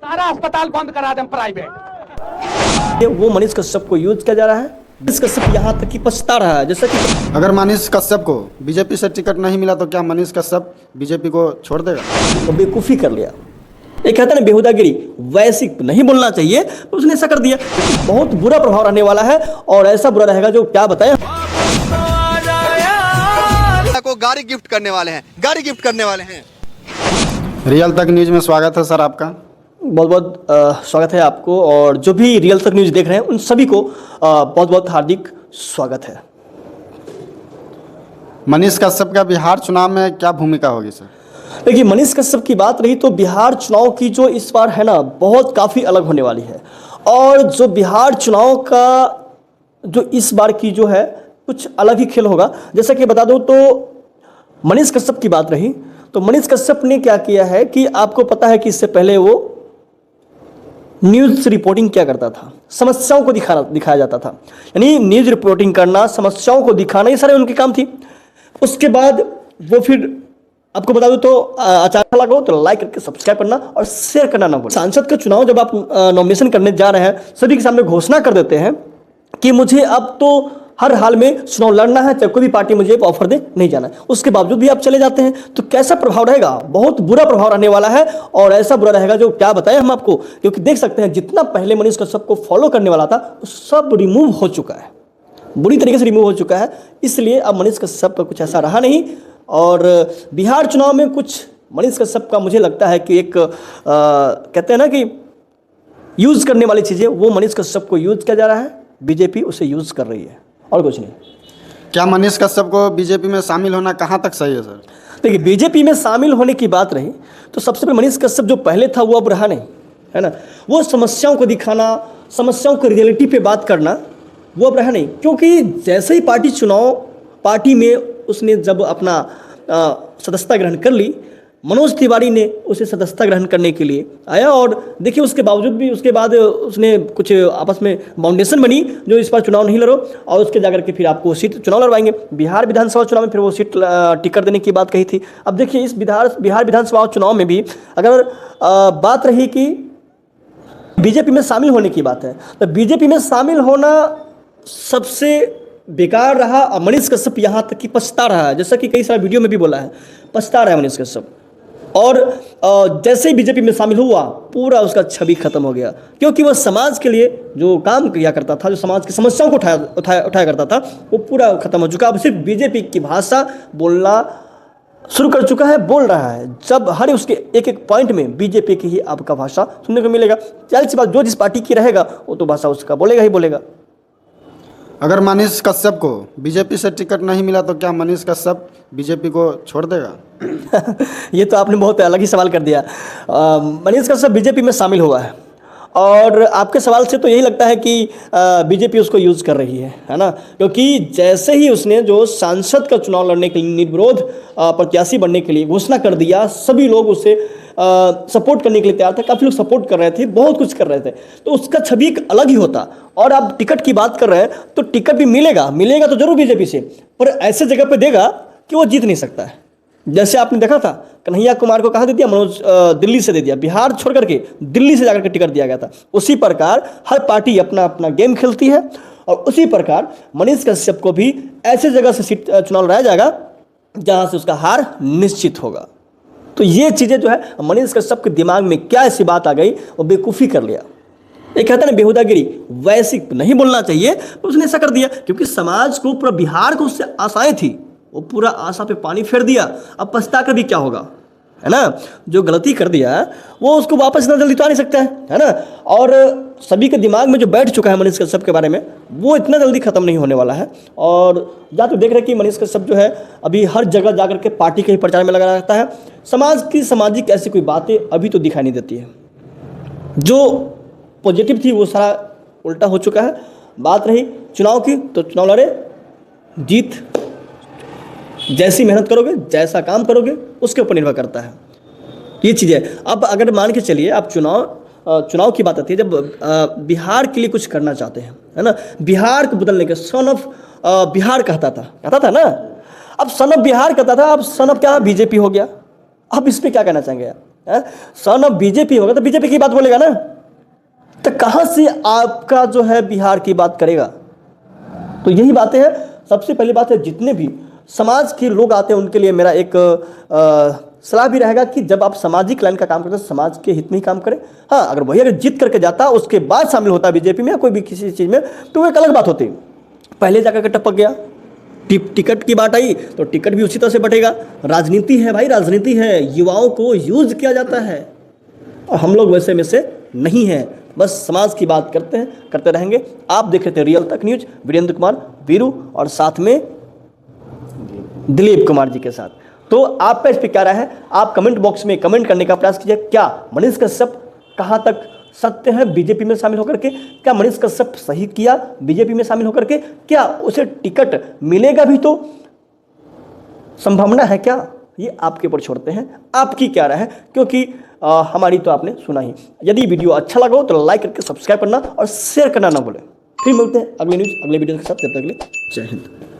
सारा अस्पताल बंद करा दें प्राइवेट। वो मनीष कश्यप को यूज किया जा रहा है। मनीष कश्यप यहाँ तक कि पछता रहा है, जैसा कि अगर मनीष कश्यप को बीजेपी से टिकट नहीं मिला तो क्या मनीष कश्यप बीजेपी को छोड़ देगा? वो बेवकूफ़ी कर लिया। एक कहता है ना बेहुदागिरी, वैसे नहीं बोलना चाहिए, तो उसने ऐसा कर दिया। बहुत बुरा प्रभाव रहने वाला है और ऐसा बुरा रहेगा जो क्या बताएं। को गाड़ी गिफ्ट करने वाले हैं, गाड़ी गिफ्ट करने वाले हैं। रियल तक न्यूज में स्वागत है सर आपका। बहुत बहुत स्वागत है आपको, और जो भी रियल तक न्यूज़ देख रहे हैं उन सभी को बहुत बहुत हार्दिक स्वागत है। मनीष कश्यप का बिहार चुनाव में क्या भूमिका होगी सर? देखिए, मनीष कश्यप की बात रही तो बिहार चुनाव की जो इस बार है ना, बहुत काफ़ी अलग होने वाली है। और जो बिहार चुनाव का जो इस बार की जो है कुछ अलग ही खेल होगा। जैसा कि बता दूं तो मनीष कश्यप की बात रही तो मनीष कश्यप ने क्या किया है कि आपको पता है कि इससे पहले वो न्यूज़ रिपोर्टिंग क्या करता था, समस्याओं को दिखाया जाता था। यानी न्यूज़ रिपोर्टिंग करना, समस्याओं को दिखाना, ये सारे उनके काम थी। उसके बाद वो फिर आपको बता दूं तो अच्छा लगा हो तो लाइक करके सब्सक्राइब करना और शेयर करना ना भूलें। सांसद का चुनाव जब आप नॉमिनेशन करने जा रहे हैं, सभी के सामने घोषणा कर देते हैं कि मुझे अब तो हर हाल में चुनाव लड़ना है, चाहे कोई भी पार्टी मुझे ऑफर दे, नहीं जाना है। उसके बावजूद भी आप चले जाते हैं तो कैसा प्रभाव रहेगा? बहुत बुरा प्रभाव रहने वाला है और ऐसा बुरा रहेगा जो क्या बताएं हम आपको। क्योंकि देख सकते हैं जितना पहले मनीष कश्यप को फॉलो करने वाला था सब रिमूव हो चुका है, बुरी तरीके से रिमूव हो चुका है। इसलिए अब मनीष कश्यप का कुछ ऐसा रहा नहीं। और बिहार चुनाव में कुछ मनीष कश्यप का मुझे लगता है कि एक कहते हैं ना कि यूज़ करने वाली चीज़ें, वो मनीष कश्यप को यूज़ किया जा रहा है, बीजेपी उसे यूज़ कर रही है और कुछ नहीं। क्या मनीष कश्यप को बीजेपी में शामिल होना कहाँ तक सही है सर? देखिए, बीजेपी में शामिल होने की बात रही तो सबसे पहले मनीष कश्यप जो पहले था वो अब रहा नहीं, है ना। वो समस्याओं को दिखाना, समस्याओं को रियलिटी पे बात करना, वो अब रहा नहीं। क्योंकि जैसे ही पार्टी में उसने जब अपना सदस्यता ग्रहण कर ली, मनोज तिवारी ने उसे सदस्यता ग्रहण करने के लिए आया। और देखिए, उसके बावजूद भी उसके बाद उसने कुछ आपस में बाउंडेशन बनी जो इस बार चुनाव नहीं लड़ो, और उसके जाकर के फिर आपको सीट चुनाव लड़वाएंगे। बिहार विधानसभा चुनाव में फिर वो सीट टिकट देने की बात कही थी। अब देखिए, इस बिहार विधानसभा चुनाव में भी अगर बात रही कि बीजेपी में शामिल होने की बात है, तो बीजेपी में शामिल होना सबसे बेकार रहा। और मनीष कश्यप यहाँ तक कि पछता रहा है, जैसा कि कई सारे वीडियो में भी बोला है, पछता रहा है मनीष कश्यप। और जैसे ही बीजेपी में शामिल हुआ, पूरा उसका छवि खत्म हो गया। क्योंकि वह समाज के लिए जो काम किया करता था, जो समाज की समस्याओं को उठाया करता था, वो पूरा खत्म हो चुका। अब सिर्फ बीजेपी की भाषा बोलना शुरू कर चुका है, बोल रहा है। जब हर उसके एक एक पॉइंट में बीजेपी की ही आपका भाषा सुनने को मिलेगा। जाहिर सी बात, जो जिस पार्टी की रहेगा वो तो भाषा उसका बोलेगा ही बोलेगा। अगर मनीष कश्यप को बीजेपी से टिकट नहीं मिला तो क्या मनीष कश्यप बीजेपी को छोड़ देगा? ये तो आपने बहुत अलग ही सवाल कर दिया। मनीष कश्यप बीजेपी में शामिल हुआ है और आपके सवाल से तो यही लगता है कि बीजेपी उसको यूज़ कर रही है ना। क्योंकि जैसे ही उसने जो सांसद का चुनाव लड़ने के लिए निर्विरोध प्रत्याशी बनने के लिए घोषणा कर दिया, सभी लोग उसे सपोर्ट करने के लिए तैयार थे। काफ़ी लोग सपोर्ट कर रहे थे, बहुत कुछ कर रहे थे, तो उसका छवि एक अलग ही होता। और आप टिकट की बात कर रहे हैं तो टिकट भी मिलेगा तो जरूर बीजेपी से, पर ऐसे जगह पे देगा कि वो जीत नहीं सकता है। जैसे आपने देखा था कन्हैया कुमार को कहाँ दे दिया, मनोज दिल्ली से दे दिया, बिहार छोड़ करके दिल्ली से जाकर के टिकट दिया गया था। उसी प्रकार हर पार्टी अपना अपना गेम खेलती है, और उसी प्रकार मनीष कश्यप को भी ऐसे जगह से सीट चुनाव लड़ाया जाएगा जहाँ से उसका हार निश्चित होगा। तो ये चीज़ें जो है मनीष कश्यप के दिमाग में क्या ऐसी बात आ गई, वो बेवकूफ़ी कर लिया। एक कहता है ना बेहुदागिरी, वैसे नहीं बोलना चाहिए, तो उसने ऐसा कर दिया। क्योंकि समाज को, पूरा बिहार को उससे आशाएं थी, वो पूरा आशा पे पानी फेर दिया। अब पछता कर भी क्या होगा, है ना। जो गलती कर दिया वो उसको वापस इतना जल्दी तो आ नहीं सकता है ना। और सभी के दिमाग में जो बैठ चुका है मनीष कश्यप के बारे में, वो इतना जल्दी खत्म नहीं होने वाला है। और जहाँ तो देख रहे हैं कि मनीष कश्यप जो है अभी हर जगह जाकर के पार्टी के ही प्रचार में लगा रहता है। समाज की सामाजिक ऐसी कोई बातें अभी तो दिखाई नहीं देती है। जो पॉजिटिव थी वो सारा उल्टा हो चुका है। बात रही चुनाव की तो चुनाव लड़े, जीत जैसी मेहनत करोगे, जैसा काम करोगे, उसके ऊपर निर्भर करता है। ये चीज़ है। अब अगर मान के चलिए आप चुनाव की बात आती है, जब बिहार के लिए कुछ करना चाहते हैं, है ना, बिहार को बदलने के सन ऑफ बिहार कहता था ना। अब सन ऑफ बिहार कहता था, अब सन ऑफ क्या बीजेपी हो गया। अब इस पर क्या कहना चाहेंगे आप? सन ऑफ बीजेपी होगा तो बीजेपी की बात बोलेगा ना, तो कहां से आपका जो है बिहार की बात करेगा। तो यही बातें हैं। सबसे पहली बात है, जितने भी समाज के लोग आते हैं उनके लिए मेरा एक सलाह भी रहेगा कि जब आप सामाजिक लाइन का काम करते हैं समाज के हित में ही काम करें। हाँ, अगर वही अगर जीत करके जाता उसके बाद शामिल होता बीजेपी में या कोई भी किसी चीज़ में तो वो एक अलग बात होती। पहले जाकर के टपक गया, टिकट की बात आई तो टिकट भी उसी तरह से बटेगा। राजनीति है भाई, राजनीति है, युवाओं को यूज किया जाता है और हम लोग वैसे में से नहीं हैं, बस समाज की बात करते हैं, करते रहेंगे। आप देख रहे थे रियल तक न्यूज, वीरेंद्र कुमार वीरू और साथ में दिलीप कुमार जी के साथ। तो आपका इस पर क्या राय है, आप कमेंट बॉक्स में कमेंट करने का प्रयास कीजिए। क्या मनीष कश्यप कहाँ तक सत्य है बीजेपी में शामिल होकर के? क्या मनीष कश्यप सही किया बीजेपी में शामिल होकर के? क्या उसे टिकट मिलेगा भी तो संभावना है क्या? ये आपके ऊपर छोड़ते हैं, आपकी क्या राय है, क्योंकि हमारी तो आपने सुना ही। यदि वीडियो अच्छा लगा हो तो लाइक करके सब्सक्राइब करना और शेयर करना ना भूलें। फिर मिलते हैं अगले न्यूज अगले वीडियो के साथ, तब तक के लिए जय हिंद।